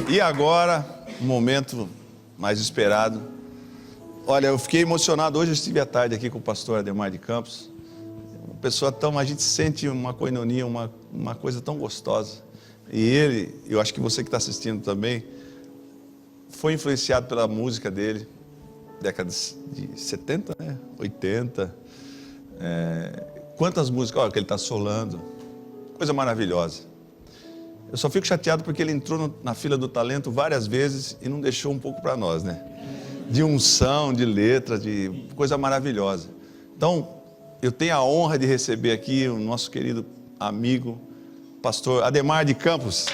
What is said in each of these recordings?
E agora, o momento mais esperado. Olha, eu fiquei emocionado. Hoje eu estive à tarde aqui com o pastor Ademar de Campos. Uma pessoa tão... A gente sente uma koinonia, uma coisa tão gostosa. E ele, eu acho que você que está assistindo também, foi influenciado pela música dele, décadas de 70, né? 80. Quantas músicas, olha, que ele está solando. Coisa maravilhosa. Eu só fico chateado porque ele entrou na fila do talento várias vezes e não deixou um pouco para nós, né? De unção, de letra, de coisa maravilhosa. Então, eu tenho a honra de receber aqui o nosso querido amigo, pastor Ademar de Campos.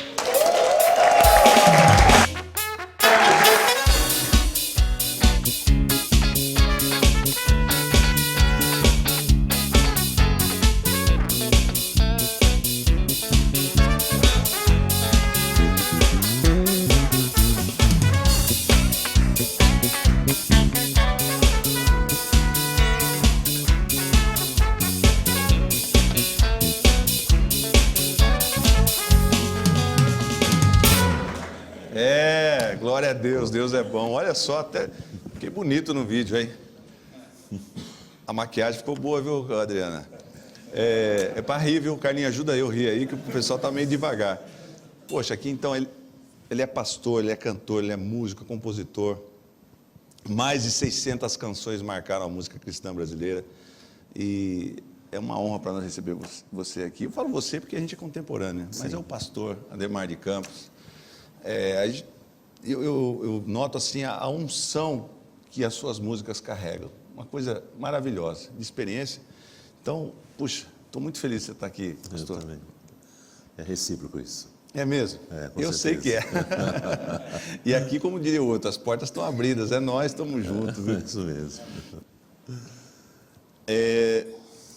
Glória a Deus, Deus é bom. Olha só, até fiquei bonito no vídeo, hein? A maquiagem ficou boa, viu, Adriana? É para rir, viu? Carlinhos, ajuda eu a rir aí, que o pessoal tá meio devagar. Poxa, aqui então, ele é pastor, ele é cantor, ele é músico, compositor. Mais de 600 canções marcaram a música cristã brasileira. E é uma honra para nós receber você aqui. Eu falo você porque a gente é contemporâneo, mas Sim. é o pastor Ademar de Campos. Eu noto assim a unção que as suas músicas carregam. Uma coisa maravilhosa, de experiência. Então, puxa, estou muito feliz de você estar aqui, pastor. Eu também. É recíproco isso. É mesmo? Com eu certeza. sei que é. E aqui, como diria o outro, as portas estão abridas, é nós, estamos juntos. Viu? Isso mesmo.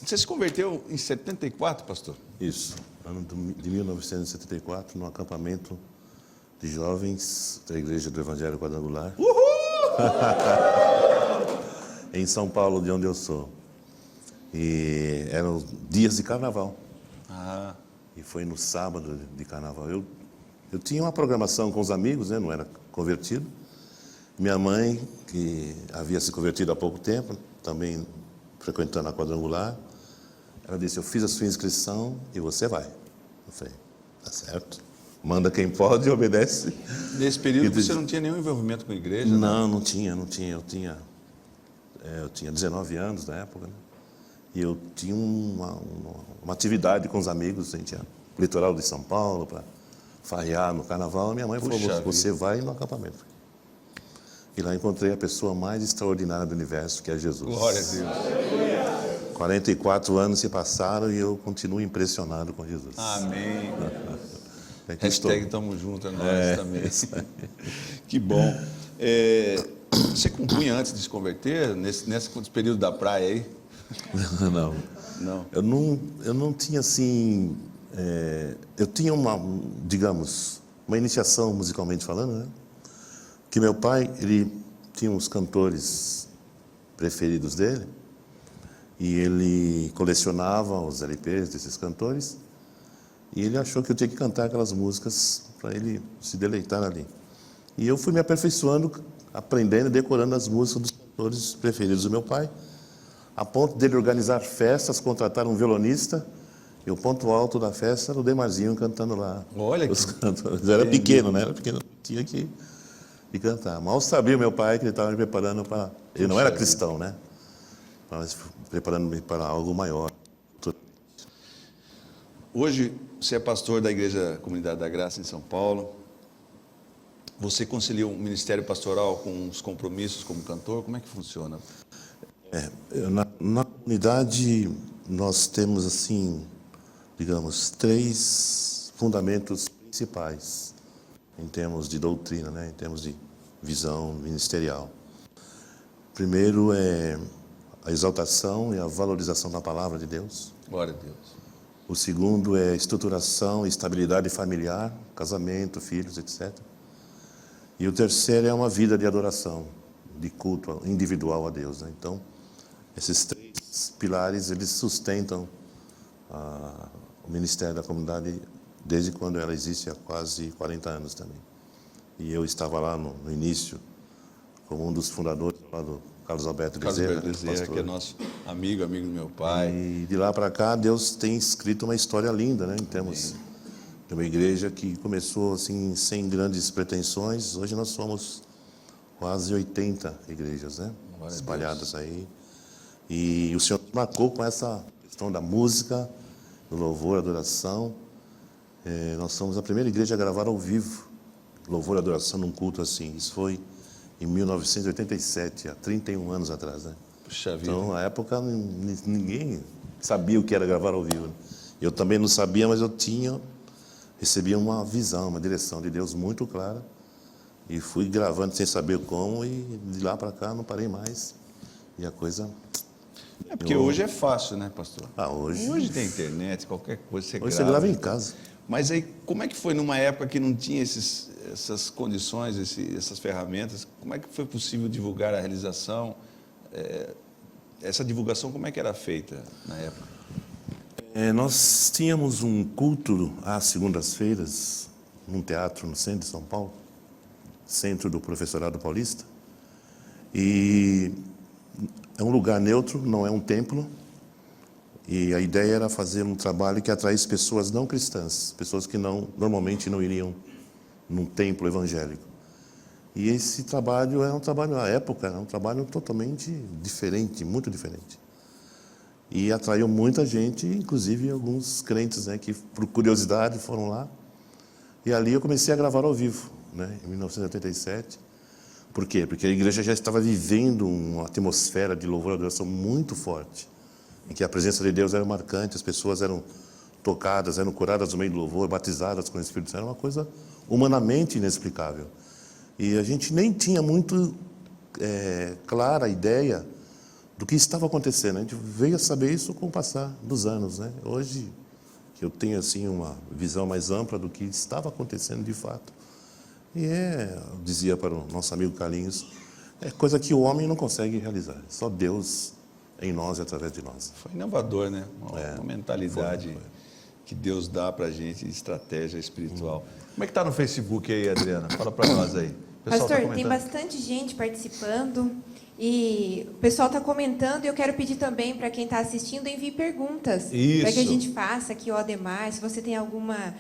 Você se converteu em 74, pastor? Isso. Ano de 1974, no acampamento de jovens da Igreja do Evangelho Quadrangular. Uhul! Em São Paulo, de onde eu sou. E eram dias de carnaval. Ah. E foi no sábado de carnaval. Eu tinha uma programação com os amigos, né? Não era convertido. Minha mãe, que havia se convertido há pouco tempo, também frequentando a Quadrangular, ela disse: eu fiz a sua inscrição e você vai. Eu falei: tá certo. Manda quem pode e obedece. Nesse período você não tinha nenhum envolvimento com a igreja? Não tinha. Eu tinha 19 anos na época, né? E eu tinha uma atividade com os amigos. A gente ia pro litoral de São Paulo para farrear no carnaval. Minha mãe falou: você vai no acampamento. E lá encontrei a pessoa mais extraordinária do universo, que é Jesus. Glória a Deus. 44 anos se passaram e eu continuo impressionado com Jesus. Amém. Aqui Hashtag tamo junto, é nós também. Que bom. Você compunha antes de se converter, nesse período da praia aí? Não. Eu não tinha assim... eu tinha digamos, uma iniciação musicalmente falando, né? Que meu pai, ele tinha uns cantores preferidos dele e ele colecionava os LPs desses cantores. E ele achou que eu tinha que cantar aquelas músicas para ele se deleitar ali. E eu fui me aperfeiçoando, aprendendo e decorando as músicas dos cantores preferidos do meu pai, a ponto dele organizar festas, contratar um violonista, e o ponto alto da festa era o Demarzinho cantando lá. Olha os cantores. Era pequeno, né? Era pequeno, tinha que cantar. Mal sabia o meu pai que ele estava me preparando para... Ele não era cristão, né? Mas preparando-me para algo maior. Hoje, você é pastor da Igreja Comunidade da Graça em São Paulo. Você concilia o ministério pastoral com os compromissos como cantor? Como é que funciona? Na comunidade, nós temos, assim, digamos, 3 fundamentos principais em termos de doutrina, né? Em termos de visão ministerial. Primeiro é a exaltação e a valorização da palavra de Deus. Glória a Deus. O segundo é estruturação e estabilidade familiar, casamento, filhos, etc. E o terceiro é uma vida de adoração, de culto individual a Deus, né? Então, esses 3 pilares, eles sustentam o Ministério da Comunidade desde quando ela existe, há quase 40 anos também. E eu estava lá no início, como um dos fundadores lá do Carlos Alberto Bezerra, que é nosso amigo do meu pai. E de lá para cá, Deus tem escrito uma história linda, né? Em termos de uma igreja que começou assim, sem grandes pretensões. Hoje nós somos quase 80 igrejas, né? Espalhadas aí. E o Senhor marcou com essa questão da música, do louvor, adoração. Nós somos a primeira igreja a gravar ao vivo louvor e adoração num culto assim. Isso foi em 1987, há 31 anos atrás, né? Puxa vida. Então, na época, ninguém sabia o que era gravar ao vivo. Eu também não sabia, mas eu recebia uma visão, uma direção de Deus muito clara. E fui gravando sem saber como, e de lá para cá não parei mais. E a coisa... É porque hoje é fácil, né, pastor? Hoje tem internet, qualquer coisa você grava. Hoje você grava em casa. Mas aí, como é que foi numa época que não tinha essas condições, essas ferramentas? Como é que foi possível divulgar a realização? Essa divulgação, como é que era feita na época? Nós tínhamos um culto às segundas-feiras, num teatro no centro de São Paulo, centro do Professorado Paulista. E é um lugar neutro, não é um templo. E a ideia era fazer um trabalho que atraísse pessoas não cristãs, pessoas que normalmente não iriam num templo evangélico. E esse trabalho era um trabalho, à época, era um trabalho totalmente diferente, muito diferente. E atraiu muita gente, inclusive alguns crentes, né, que por curiosidade foram lá. E ali eu comecei a gravar ao vivo, né, em 1987. Por quê? Porque a igreja já estava vivendo uma atmosfera de louvor e adoração muito forte, em que a presença de Deus era marcante, as pessoas eram tocadas, eram curadas no meio do louvor, batizadas com o Espírito Santo, era uma coisa humanamente inexplicável. E a gente nem tinha muito clara a ideia do que estava acontecendo. A gente veio a saber isso com o passar dos anos, né? Hoje, eu tenho assim uma visão mais ampla do que estava acontecendo de fato. E eu dizia para o nosso amigo Carlinhos, é coisa que o homem não consegue realizar, só Deus em nós e através de nós. Foi inovador, né? Uma mentalidade foi. Que Deus dá para a gente, estratégia espiritual. Como é que está no Facebook aí, Adriana? Fala para nós aí. O pessoal Pastor, tá tem bastante gente participando e o pessoal está comentando, e eu quero pedir também para quem está assistindo, envie perguntas para que a gente faça aqui, o Ademar. Se você tem alguma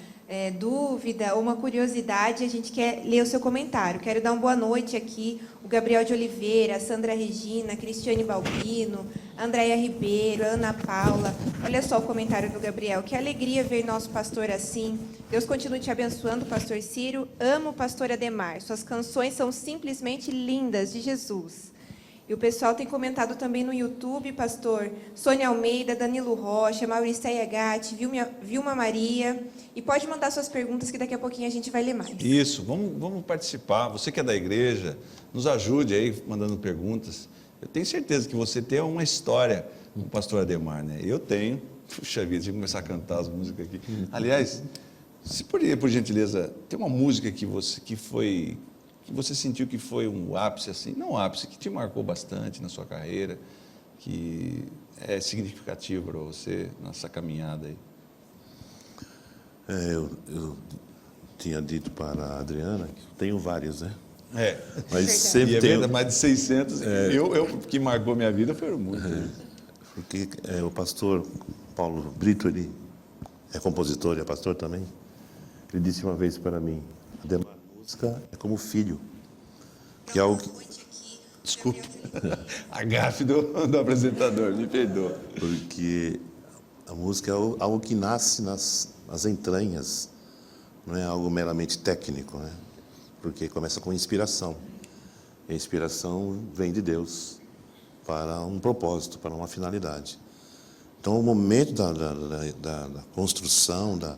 dúvida ou uma curiosidade, a gente quer ler o seu comentário. Quero dar uma boa noite aqui, o Gabriel de Oliveira, a Sandra Regina, a Cristiane Balbino, a Andréia Ribeiro, a Ana Paula. Olha só o comentário do Gabriel. Que alegria ver nosso pastor assim. Deus continue te abençoando, pastor Ciro. Amo o pastor Ademar. Suas canções são simplesmente lindas, de Jesus. E o pessoal tem comentado também no YouTube, pastor Sônia Almeida, Danilo Rocha, Mauricéia Gatti, Vilma Maria. E pode mandar suas perguntas que daqui a pouquinho a gente vai ler mais. Isso, vamos participar. Você que é da igreja, nos ajude aí mandando perguntas. Eu tenho certeza que você tem uma história com o pastor Ademar, né? Eu tenho. Puxa vida, deixa eu começar a cantar as músicas aqui. Aliás, se poderia, por gentileza, tem uma música que você sentiu que foi um ápice, assim, não um ápice, que te marcou bastante na sua carreira, que é significativo para você nessa caminhada aí? Eu tinha dito para a Adriana que tenho vários, né? Mas Verdade. sempre E tem mais de 600. Que marcou minha vida foram muitos. Porque o pastor Paulo Brito, ele é compositor e é pastor também. Ele disse uma vez para mim: Ademar, a música é como filho, que é algo que... Desculpa, a gafe do apresentador, me perdoa. Porque a música é algo que nasce nas entranhas, não é algo meramente técnico, né? Porque começa com inspiração. E a inspiração vem de Deus para um propósito, para uma finalidade. Então, o momento da construção, da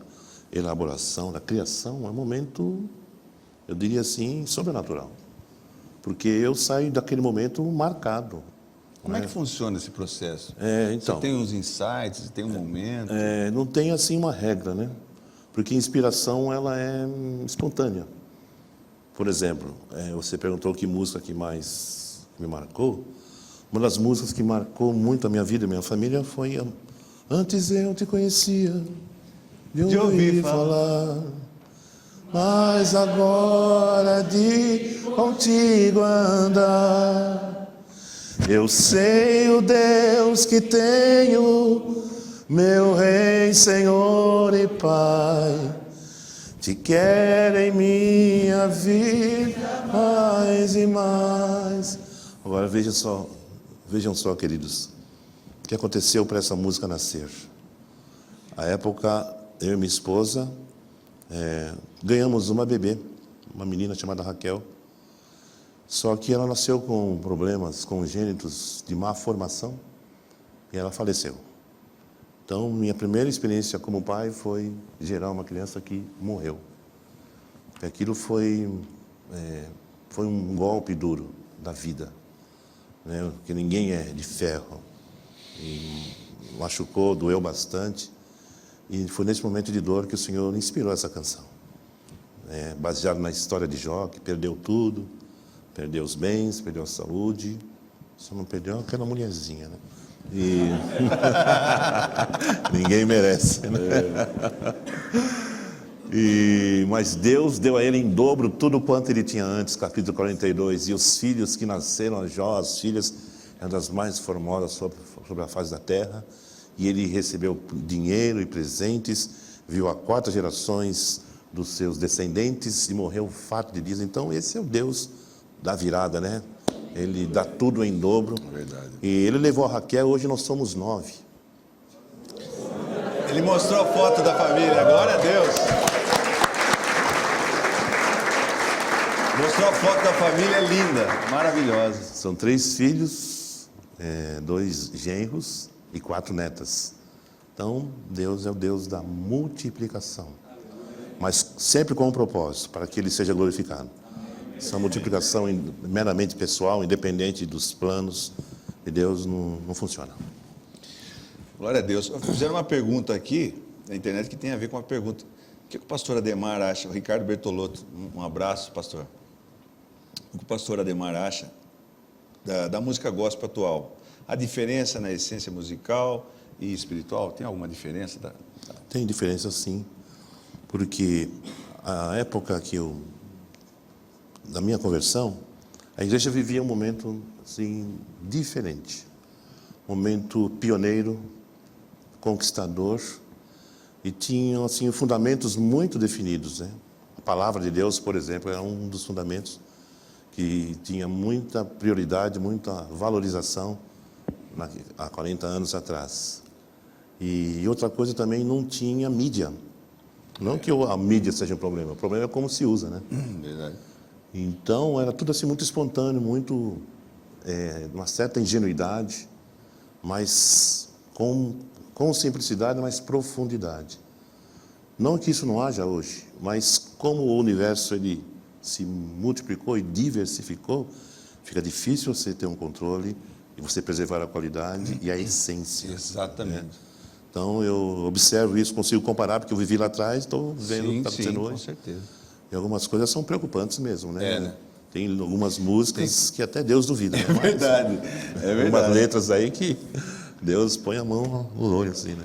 elaboração, da criação, é um momento, eu diria assim, sobrenatural. Porque eu saio daquele momento marcado. Como é que funciona esse processo? Então, você tem uns insights, tem um momento? não tem assim uma regra, né? Porque a inspiração, ela é espontânea. Por exemplo, você perguntou que música que mais me marcou. Uma das músicas que marcou muito a minha vida e a minha família foi Antes eu te conhecia de ouvir falar, mas agora de contigo andar. Eu sei o Deus que tenho, meu Rei, Senhor e Pai, te quero em minha vida mais e mais. Agora vejam só, queridos, o que aconteceu para essa música nascer. À época, eu e minha esposa ganhamos uma bebê, uma menina chamada Raquel. Só que ela nasceu com problemas congênitos de má formação e ela faleceu. Então, minha primeira experiência como pai foi gerar uma criança que morreu. Aquilo foi um golpe duro da vida, né? Porque ninguém é de ferro. E machucou, doeu bastante. E foi nesse momento de dor que o Senhor inspirou essa canção. Baseado na história de Jó, que perdeu tudo, perdeu os bens, perdeu a saúde, só não perdeu aquela mulherzinha, né? E ninguém merece, né? Mas Deus deu a ele em dobro tudo quanto ele tinha antes, capítulo 42. E os filhos que nasceram a Jó, as filhas, eram das mais formosas sobre a face da terra. E ele recebeu dinheiro e presentes, viu a 4 gerações dos seus descendentes e morreu farto de dias. Então esse é o Deus da virada, né? Ele dá tudo em dobro. Verdade. E ele levou a Raquel, hoje nós somos 9. Ele mostrou a foto da família, glória a Deus. Mostrou a foto da família, linda, maravilhosa. São 3 filhos, 2 genros e 4 netas. Então, Deus é o Deus da multiplicação. Mas sempre com um propósito, para que Ele seja glorificado. Essa multiplicação meramente pessoal, independente dos planos de Deus, não funciona. Glória a Deus. Fizeram uma pergunta aqui na internet que tem a ver com uma pergunta. O que o pastor Ademar acha? O Ricardo Bertolotto, um abraço, pastor. O que o pastor Ademar acha da música gospel atual? A diferença na essência musical e espiritual? Tem alguma diferença? Tem diferença, sim. Porque a época da minha conversão, a igreja vivia um momento assim, diferente. Um momento pioneiro, conquistador, e tinham assim, fundamentos muito definidos, né? A palavra de Deus, por exemplo, era um dos fundamentos que tinha muita prioridade, muita valorização há 40 anos atrás. E outra coisa também, não tinha mídia. Não que a mídia seja um problema, o problema é como se usa, né? Verdade. Então, era tudo assim muito espontâneo, muito, uma certa ingenuidade, mas com simplicidade, mas profundidade. Não que isso não haja hoje, mas como o universo ele se multiplicou e diversificou, fica difícil você ter um controle e você preservar a qualidade e a essência. Exatamente. Né? Então, eu observo isso, consigo comparar, porque eu vivi lá atrás, estou vendo o que está acontecendo hoje. Com certeza. E algumas coisas são preocupantes mesmo, né? Né? Tem algumas músicas que até Deus duvida. Né? É verdade. Algumas letras aí que Deus põe a mão no olho, assim, né?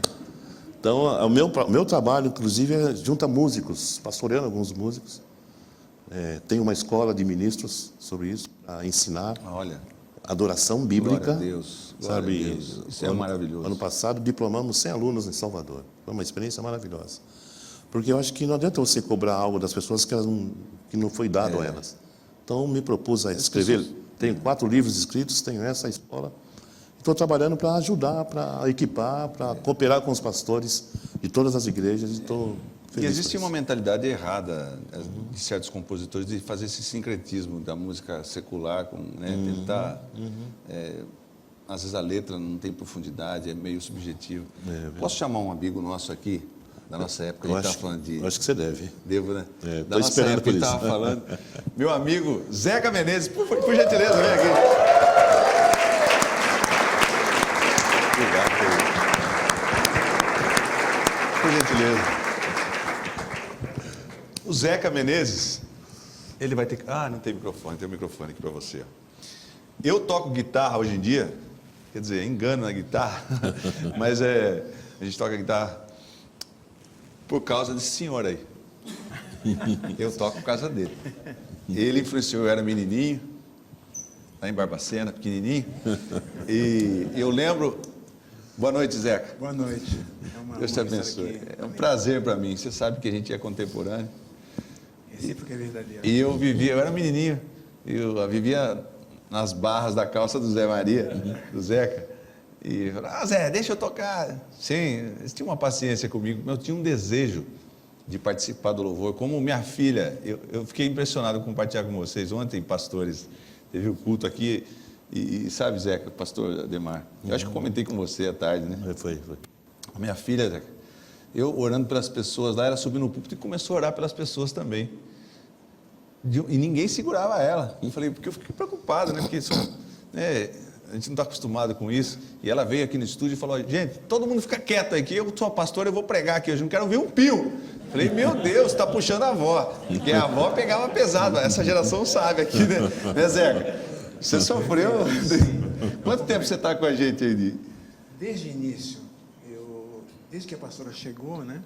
Então, o meu trabalho, inclusive, é junto a músicos, pastoreando alguns músicos. Tem uma escola de ministros sobre isso, a ensinar. Olha. Adoração bíblica. Glória a Deus. Glória sabe? a Deus. Isso é maravilhoso. Ano passado, diplomamos 100 alunos em Salvador. Foi uma experiência maravilhosa. Porque eu acho que não adianta você cobrar algo das pessoas que não foi dado a elas. Então, me propus a escrever. Tenho 4 livros escritos, tenho essa escola. Estou trabalhando para ajudar, para equipar, para cooperar com os pastores de todas as igrejas. Estou feliz. E existe uma mentalidade errada de certos compositores de fazer esse sincretismo da música secular, tentar... às vezes a letra não tem profundidade, é meio subjetivo. Posso chamar um amigo nosso aqui, da nossa época? A gente está falando de... Acho que você deve. Devo, né? Estou esperando por isso. Estava falando. Meu amigo Zeca Menezes, por gentileza, vem aqui. Obrigado, por gentileza. O Zeca Menezes, ele vai ter que... não tem microfone, tem um microfone aqui para você. Ó. Eu toco guitarra hoje em dia, quer dizer, engano na guitarra, mas A gente toca guitarra por causa desse senhor aí. Eu toco por causa dele. Ele influenciou, eu era menininho, lá em Barbacena, pequenininho. E eu lembro... Boa noite, Zeca. Boa noite. Deus te abençoe. É um prazer para mim. Você sabe que a gente é contemporâneo. Recíproco é verdadeiro. E eu era menininho, eu vivia nas barras da calça do Zé Maria, do Zeca. E eu falava, Zé, deixa eu tocar. Sim, eles tinham uma paciência comigo, mas eu tinha um desejo de participar do louvor. Como minha filha, eu fiquei impressionado com compartilhar com vocês. Ontem, pastores, teve o culto aqui, e sabe, Zeca, pastor Ademar, eu acho que eu comentei com você à tarde, né? Foi. A minha filha, Zeca, eu orando pelas pessoas lá, ela subiu no púlpito e começou a orar pelas pessoas também. E ninguém segurava ela. Eu falei, porque eu fiquei preocupado, né? Porque a gente não está acostumado com isso. E ela veio aqui no estúdio e falou, gente, todo mundo fica quieto aqui, eu sou pastor, eu vou pregar aqui, eu não quero ouvir um pio. Eu falei, meu Deus, está puxando a avó. Porque a avó pegava pesado, essa geração sabe aqui, né Zeca? Você sofreu... Quanto tempo você está com a gente aí? Desde o início, desde que a pastora chegou, né?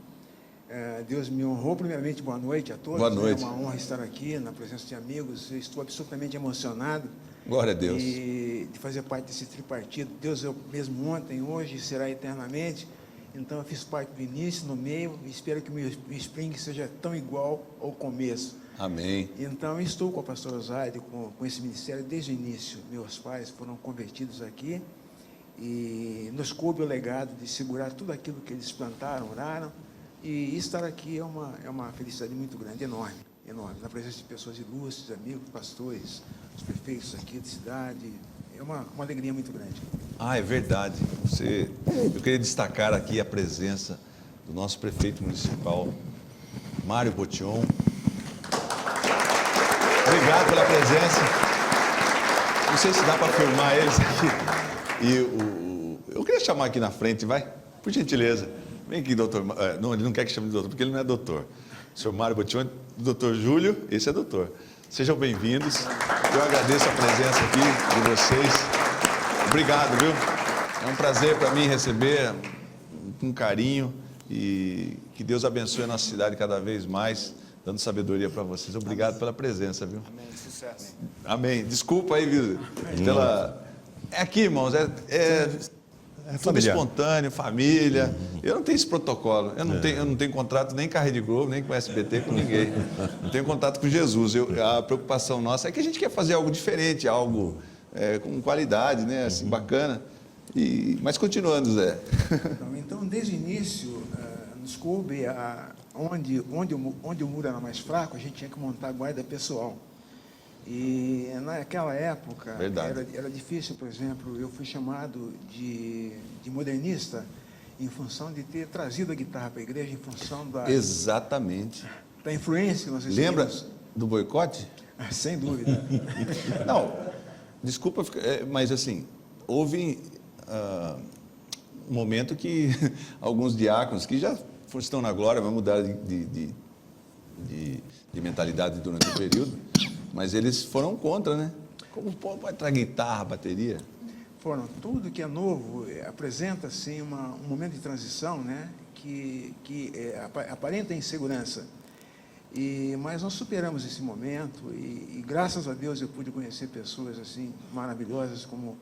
Deus me honrou. Primeiramente, boa noite a todos. Boa noite. É uma honra estar aqui na presença de amigos. Eu estou absolutamente emocionado. Glória a Deus. De fazer parte desse tripartido. Deus é o mesmo ontem, hoje e será eternamente. Então, eu fiz parte do início, no meio, e espero que o meu Spring seja tão igual ao começo. Amém. Então, eu estou com a pastora Osaide, com esse ministério desde o início. Meus pais foram convertidos aqui e nos coube o legado de segurar tudo aquilo que eles plantaram, oraram. E estar aqui é uma felicidade muito grande, enorme, na presença de pessoas ilustres, amigos, pastores, os prefeitos aqui de cidade, é uma alegria muito grande. É verdade. Eu queria destacar aqui a presença do nosso prefeito municipal, Mário Botion. Obrigado pela presença. Não sei se dá para filmar eles aqui. Eu queria chamar aqui na frente, vai? Por gentileza. Vem aqui, doutor. Não, ele não quer que chame de doutor, porque ele não é doutor. O senhor Mário Botion, doutor Júlio, esse é doutor. Sejam bem-vindos. Eu agradeço a presença aqui de vocês. Obrigado, viu? É um prazer para mim receber com carinho e que Deus abençoe a nossa cidade cada vez mais, dando sabedoria para vocês. Obrigado pela presença, viu? Amém. Sucesso. Amém. Desculpa aí, viu? É aqui, irmãos, tudo espontâneo, família. Eu não tenho esse protocolo. Eu não tenho contrato nem com a Rede Globo, nem com o SBT, com ninguém. Não tenho contato com Jesus. A preocupação nossa é que a gente quer fazer algo diferente, algo com qualidade, né? Assim, bacana. Mas continuando, Zé. Então, desde o início, nos coube, onde o muro era mais fraco, a gente tinha que montar a guarda pessoal. E naquela época era difícil, por exemplo, eu fui chamado de modernista em função de ter trazido a guitarra para a igreja, em função Exatamente. Da influência que nós recebemos. Lembra do boicote? Sem dúvida. Não, desculpa, mas assim, houve um momento que alguns diáconos que já estão na glória, vão mudar de mentalidade durante o período, mas eles foram contra, né? Como pode entrar guitarra, bateria? Tudo que é novo apresenta assim um momento de transição, né? Que aparenta insegurança. Mas nós superamos esse momento e graças a Deus eu pude conhecer pessoas assim maravilhosas, como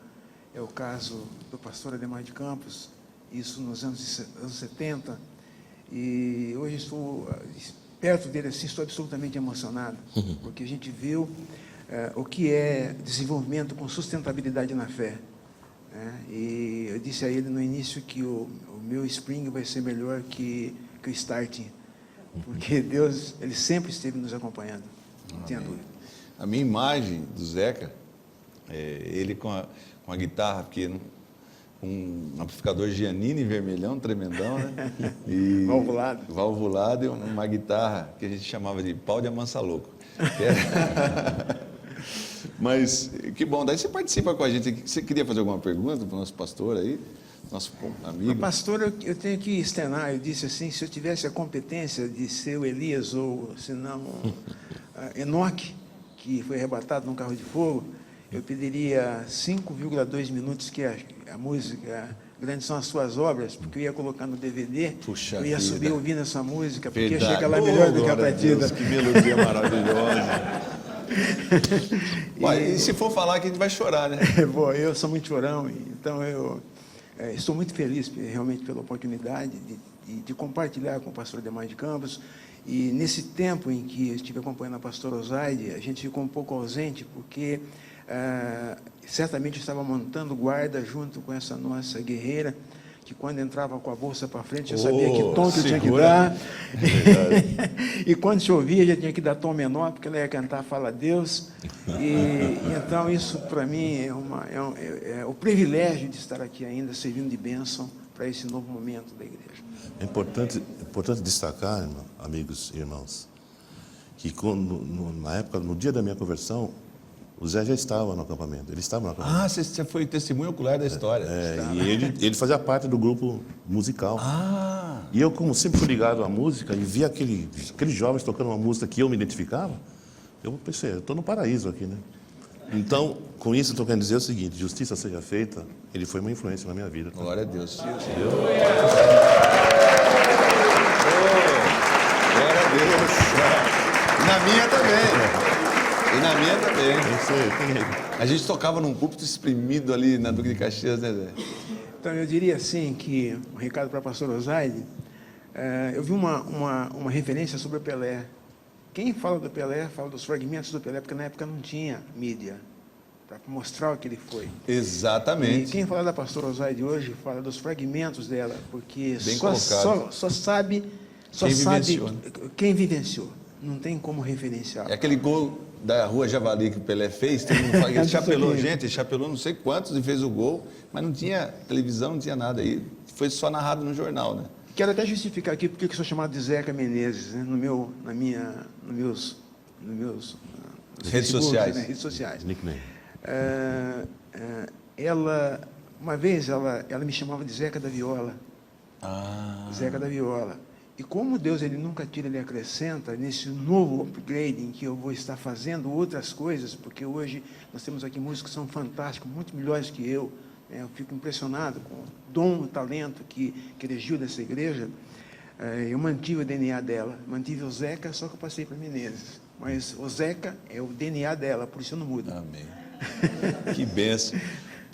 é o caso do pastor Ademar de Campos, isso nos anos 70, e hoje estou perto dele assim, estou absolutamente emocionado, porque a gente viu o que é desenvolvimento com sustentabilidade na fé. E eu disse a ele no início que o meu Spring vai ser melhor que o Starting, porque Deus, Ele sempre esteve nos acompanhando, não tenha dúvida. A minha imagem do Zeca, ele com a guitarra, porque um amplificador Giannini vermelhão, tremendão, né? E valvulado e uma guitarra que a gente chamava de pau de amansa louco. Mas que bom, daí você participa com a gente. Você queria fazer alguma pergunta para o nosso pastor aí? Nosso amigo? Pastor, eu tenho que externar, eu disse assim, se eu tivesse a competência de ser o Elias ou, se não, Enoque, que foi arrebatado num carro de fogo, eu pediria 5,2 minutos, que é a música grandes são as suas obras, porque eu ia colocar no DVD, Puxa eu ia vida. subir ouvindo essa música, porque Verdade. chega lá melhor do que a Glória partida. Deus, que melodia maravilhosa. E se for falar que a gente vai chorar, né? Bom, eu sou muito chorão, então eu estou muito feliz realmente pela oportunidade de compartilhar com o pastor Ademar de Campos. E nesse tempo em que eu estive acompanhando a pastora Osaide, a gente ficou um pouco ausente, porque certamente estava montando guarda junto com essa nossa guerreira, que quando entrava com a bolsa para frente, já sabia que tom que eu tinha que dar. E quando se ouvia, já tinha que dar tom menor, porque ela ia cantar Fala a Deus. E então, isso para mim é o privilégio de estar aqui ainda, servindo de bênção para esse novo momento da igreja. É importante destacar, irmão, amigos e irmãos, que na época, no dia da minha conversão, o Zé já estava no acampamento. Ele estava no acampamento. Ah, você foi testemunho ocular da história. E ele fazia parte do grupo musical. E eu, como sempre fui ligado à música, e via aqueles jovens tocando uma música que eu me identificava, eu pensei, eu estou no paraíso aqui, né? Então, com isso, eu estou querendo dizer o seguinte: justiça seja feita, ele foi uma influência na minha vida. Tá? Glória a Deus. Entendeu? Glória a Deus. E na minha também. E na minha também. Eu sei. A gente tocava num púlpito exprimido ali na Duque de Caxias, né, Zé? Então, eu diria assim que, um recado para a pastora Osaide, eu vi uma referência sobre o Pelé. Quem fala do Pelé, fala dos fragmentos do Pelé, porque na época não tinha mídia para mostrar o que ele foi. Exatamente. E quem fala da pastora Osaide hoje, fala dos fragmentos dela, porque Bem só sabe quem vivenciou. Não tem como referenciar. É aquele gol da Rua Javali que o Pelé fez, todo mundo fala que ele chapelou, gente, ele chapelou não sei quantos e fez o gol, mas não tinha televisão, não tinha nada. E foi só narrado no jornal, né? Quero até justificar aqui porque eu sou chamado de Zeca Menezes, né? nos meus Redes sociais. Né? Redes sociais. Nickname. Uma vez ela me chamava de Zeca da Viola. Zeca da Viola. E como Deus ele nunca tira, ele acrescenta nesse novo upgrade em que eu vou estar fazendo outras coisas, porque hoje nós temos aqui músicos que são fantásticos, muito melhores que eu. Eu fico impressionado com o dom, o talento que elegiu dessa igreja. Eu mantive o DNA dela, mantive o Zeca, só que eu passei para Menezes. Mas o Zeca é o DNA dela, por isso eu não mudo. Amém. Que benção.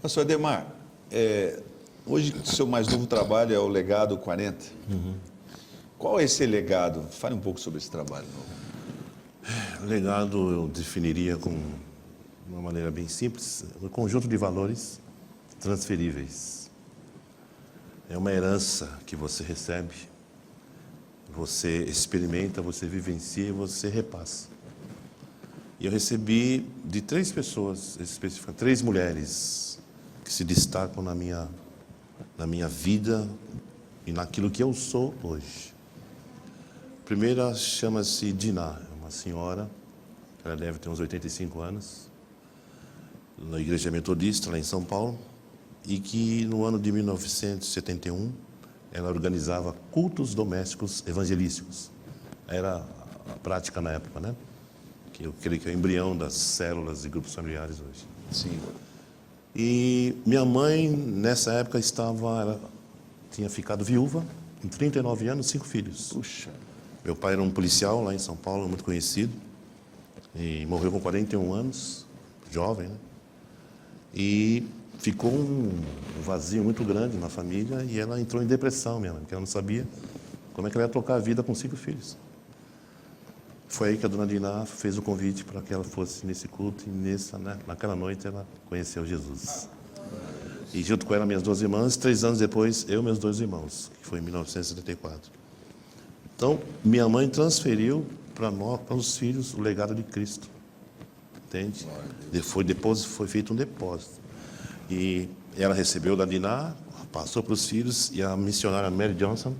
Pastor Ademar, hoje o seu mais novo trabalho é o Legado 40. Qual é esse legado? Fale um pouco sobre esse trabalho novo. Legado eu definiria com uma maneira bem simples, um conjunto de valores transferíveis. É uma herança que você recebe, você experimenta, você vivencia e você repassa. E eu recebi de 3 pessoas, especificamente 3 mulheres, que se destacam na minha vida e naquilo que eu sou hoje. A primeira chama-se Diná, é uma senhora, ela deve ter uns 85 anos, na Igreja Metodista, lá em São Paulo, e que no ano de 1971 ela organizava cultos domésticos evangelísticos. Era a prática na época, né? Que eu creio que é o embrião das células e grupos familiares hoje. Sim. E minha mãe, nessa época, ela tinha ficado viúva, com 39 anos, 5 filhos. Puxa. Meu pai era um policial lá em São Paulo, muito conhecido, e morreu com 41 anos, jovem, né? E ficou um vazio muito grande na família e ela entrou em depressão, minha mãe, porque ela não sabia como é que ela ia tocar a vida com 5 filhos. Foi aí que a dona Diná fez o convite para que ela fosse nesse culto e naquela noite ela conheceu Jesus. E junto com ela, minhas 2 irmãs, 3 anos depois, eu e meus 2 irmãos, que foi em 1974. Então, minha mãe transferiu para os filhos o legado de Cristo. Entende? Foi feito um depósito. E ela recebeu da Diná, passou para os filhos, e a missionária Mary Johnson,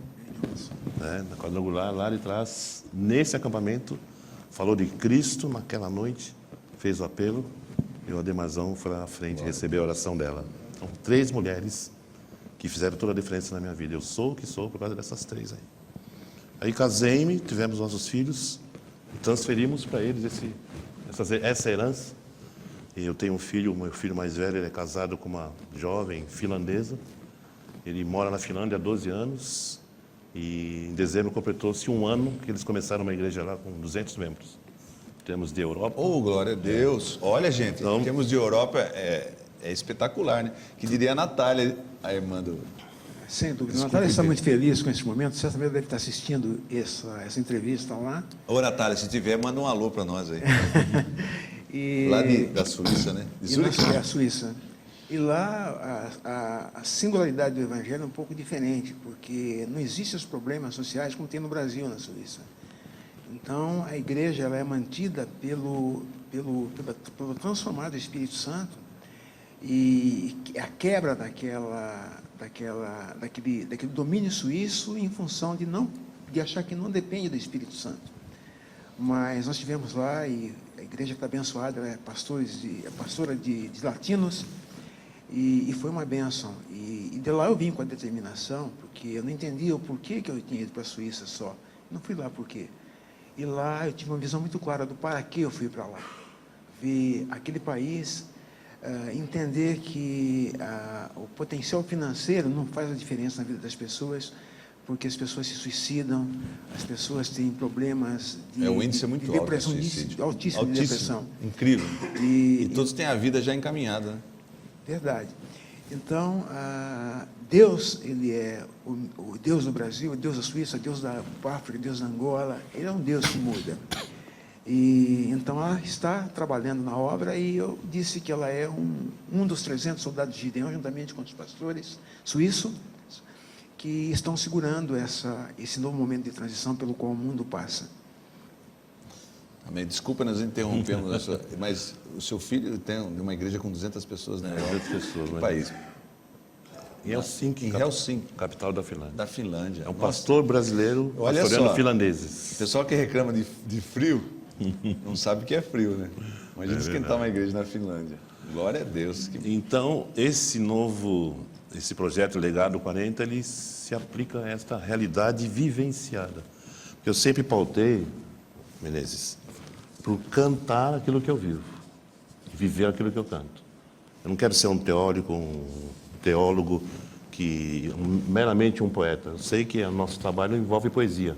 né, na quadrangular, lá de trás, nesse acampamento, falou de Cristo naquela noite, fez o apelo, e o Ademarzão foi à frente receber a oração dela. Então, 3 mulheres que fizeram toda a diferença na minha vida. Eu sou o que sou por causa dessas 3 aí. Aí casei-me, tivemos nossos filhos, transferimos para eles essa herança. E eu tenho um filho, o meu filho mais velho, ele é casado com uma jovem finlandesa, Ele mora na Finlândia há 12 anos e em dezembro completou-se um ano que eles começaram uma igreja lá com 200 membros. Temos de Europa. Oh, glória a Deus. Olha, gente, Então, temos de Europa, é espetacular, né? Que diria a Natália, a irmã do... Sem dúvida. A Desculpe, Natália está Pedro. muito feliz com esse momento. Certamente deve estar assistindo essa entrevista lá. Ô, Natália, se tiver, manda um alô para nós aí. E, Lá da Suíça, né? De e nós- Zurique? é a Suíça. E lá a singularidade do Evangelho é um pouco diferente, porque não existem os problemas sociais como tem no Brasil, na Suíça. Então, a igreja ela é mantida pelo transformado Espírito Santo e a quebra daquele domínio suíço em função de achar que não depende do Espírito Santo. Mas nós estivemos lá e a igreja está abençoada, ela é pastora de latinos, e foi uma bênção. E de lá eu vim com a determinação, porque eu não entendia o porquê que eu tinha ido para a Suíça só. Não fui lá por quê. E lá eu tive uma visão muito clara do para que eu fui para lá. Ver aquele país, entender que o potencial financeiro não faz a diferença na vida das pessoas, porque as pessoas se suicidam, as pessoas têm problemas de O índice é muito de alto, depressão, suicídio. altíssimo de depressão. Incrível. E- E todos têm a vida já encaminhada, né? Verdade. Então, Deus, Ele é o Deus do Brasil, o Deus da Suíça, o Deus da África, o Deus da Angola. Ele é um Deus que muda. E então ela está trabalhando na obra e eu disse que ela é um dos 300 soldados de Gideão, juntamente com os pastores suíços, que estão segurando esse novo momento de transição pelo qual o mundo passa. Amém. Desculpa, nós interrompemos, mas o seu filho tem uma igreja com 200 pessoas, né? 200 pessoas, Que né? país? Em Helsinki, Em Helsinki, capital da Finlândia. da Finlândia. É um Nossa, pastor brasileiro Olha pastoreando só. finlandeses. o pessoal que reclama de frio, não sabe o que é frio, né? Imagina esquentar uma igreja na Finlândia. Glória a Deus. Então, esse projeto Legado 40, ele se aplica a esta realidade vivenciada. Porque eu sempre pautei, Menezes, por cantar aquilo que eu vivo, viver aquilo que eu canto. Eu não quero ser um teólogo meramente um poeta. Eu sei que o nosso trabalho envolve poesia,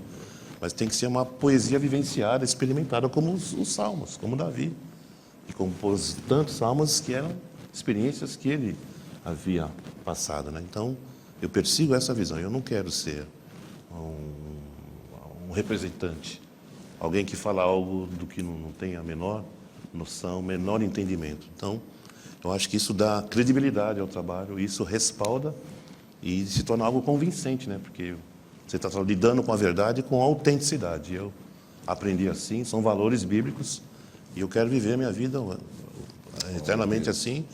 mas tem que ser uma poesia vivenciada, experimentada, como os salmos, como Davi, que compôs tantos salmos que eram experiências que ele havia passado, né? Então, eu persigo essa visão. Eu não quero ser um representante, alguém que fala algo do que não tem a menor noção, menor entendimento. Então, eu acho que isso dá credibilidade ao trabalho, isso respalda e se torna algo convincente, né? Porque você está lidando com a verdade com autenticidade. Eu aprendi assim, são valores bíblicos e eu quero viver a minha vida eternamente assim.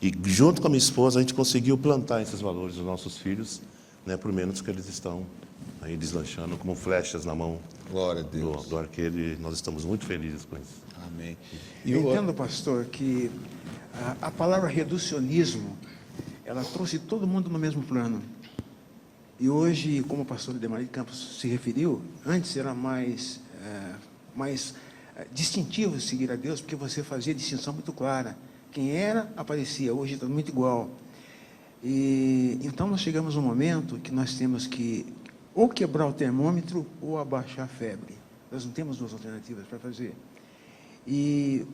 E junto com a minha esposa a gente conseguiu plantar esses valores nos nossos filhos, né? Por menos que eles estão aí deslanchando como flechas na mão Glória a Deus. do arqueiro e nós estamos muito felizes com isso. Amém. Eu entendo, pastor, que a palavra reducionismo, ela trouxe todo mundo no mesmo plano. E hoje, como o pastor Ademar Campos se referiu, antes era mais distintivo seguir a Deus, porque você fazia distinção muito clara. Quem era, aparecia. Hoje está muito igual. E então nós chegamos a um momento que nós temos que ou quebrar o termômetro ou abaixar a febre. Nós não temos duas alternativas para fazer. E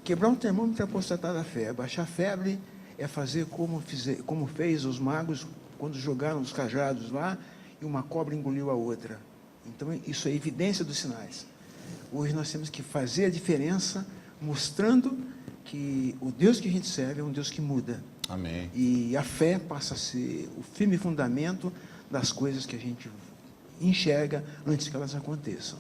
quebrar o termômetro é apostatar da fé. Abaixar a febre é fazer como fez os magos quando jogaram os cajados lá e uma cobra engoliu a outra. Então, isso é evidência dos sinais. Hoje nós temos que fazer a diferença, mostrando que o Deus que a gente serve é um Deus que muda. Amém. E a fé passa a ser o firme fundamento das coisas que a gente enxerga antes que elas aconteçam.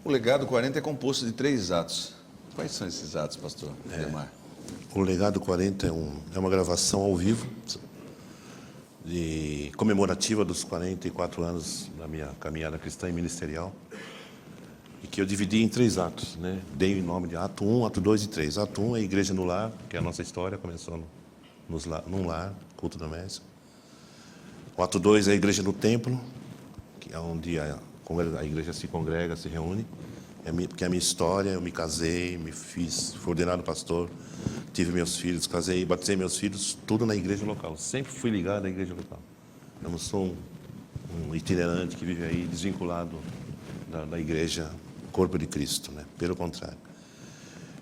O Legado 40 é composto de 3 atos. Quais são esses atos, pastor Ademar? O Legado 40 é uma gravação ao vivo, comemorativa dos 44 anos da minha caminhada cristã e ministerial, e que eu dividi em 3 atos, né? Dei o nome de ato 1, ato 2 e 3. Ato 1 é a Igreja no Lar, que é a nossa história, começou num lar, culto doméstico. O ato 2 é a Igreja no Templo, que é onde a igreja se congrega, se reúne. porque é a minha história. Eu me casei, fui ordenado pastor, tive meus filhos, casei, batizei meus filhos, tudo na igreja local. Sempre fui ligado à igreja local. Eu não sou um itinerante que vive aí desvinculado da igreja, corpo de Cristo, né? Pelo contrário.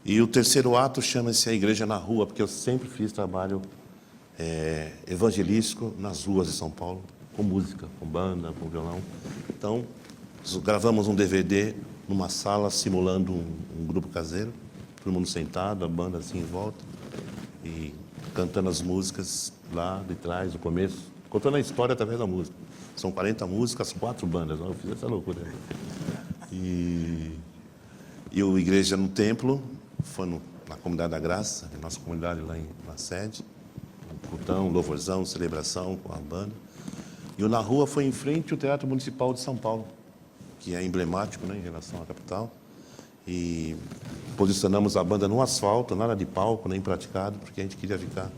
E o terceiro ato chama-se a igreja na rua, porque eu sempre fiz trabalho evangelístico nas ruas de São Paulo, com música, com banda, com violão. Então, gravamos um DVD numa sala simulando um grupo caseiro, todo mundo sentado, a banda assim em volta, e cantando as músicas lá de trás, no começo, contando a história através da música. São 40 músicas, 4 bandas, eu fiz essa loucura. E o Igreja no Templo foi na Comunidade da Graça, nossa comunidade lá na sede, um cultão, louvorzão, celebração com a banda. E o Na Rua foi em frente ao Teatro Municipal de São Paulo, que é emblemático, né, em relação à capital. E posicionamos a banda no asfalto, nada de palco, nem praticado, porque a gente queria ficar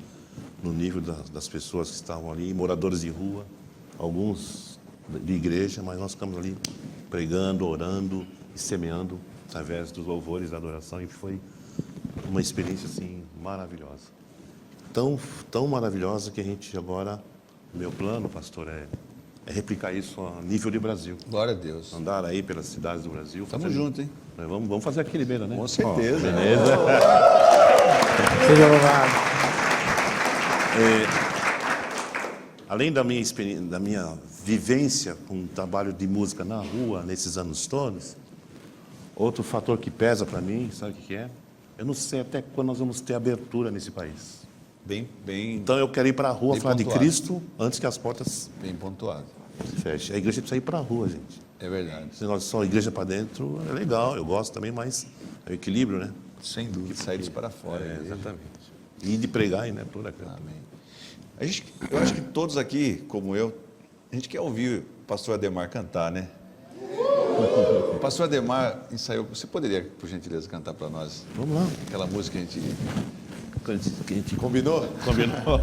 no nível das pessoas que estavam ali, moradores de rua, alguns de igreja, mas nós ficamos ali pregando, orando e semeando através dos louvores da adoração, e foi uma experiência assim maravilhosa. Tão maravilhosa que a gente agora, o meu plano, pastor, é replicar isso a nível de Brasil. Glória a Deus. Andar aí pelas cidades do Brasil. Estamos juntos, hein? Vamos fazer aquele beira, né? Com certeza. Beleza. Seja louvado. Além da minha experiência, da minha vivência com o trabalho de música na rua nesses anos todos, outro fator que pesa para mim, sabe o que é? Eu não sei até quando nós vamos ter abertura nesse país. Bem Então eu quero ir para a rua bem falar pontuado. de Cristo antes que as portas pontuado. se fechem. A igreja precisa ir para a rua, gente. É verdade. Se nós só igreja para dentro é legal, eu gosto também, mas é o equilíbrio, né? Sem dúvida. Sair disso para fora. Exatamente. E de pregar, né? Toda aquela. Amém. Eu acho que todos aqui, como eu, a gente quer ouvir o pastor Ademar cantar, né? O pastor Ademar ensaiou. Você poderia, por gentileza, cantar para nós Vamos lá. aquela música que a gente Que a gente combinou? combinou.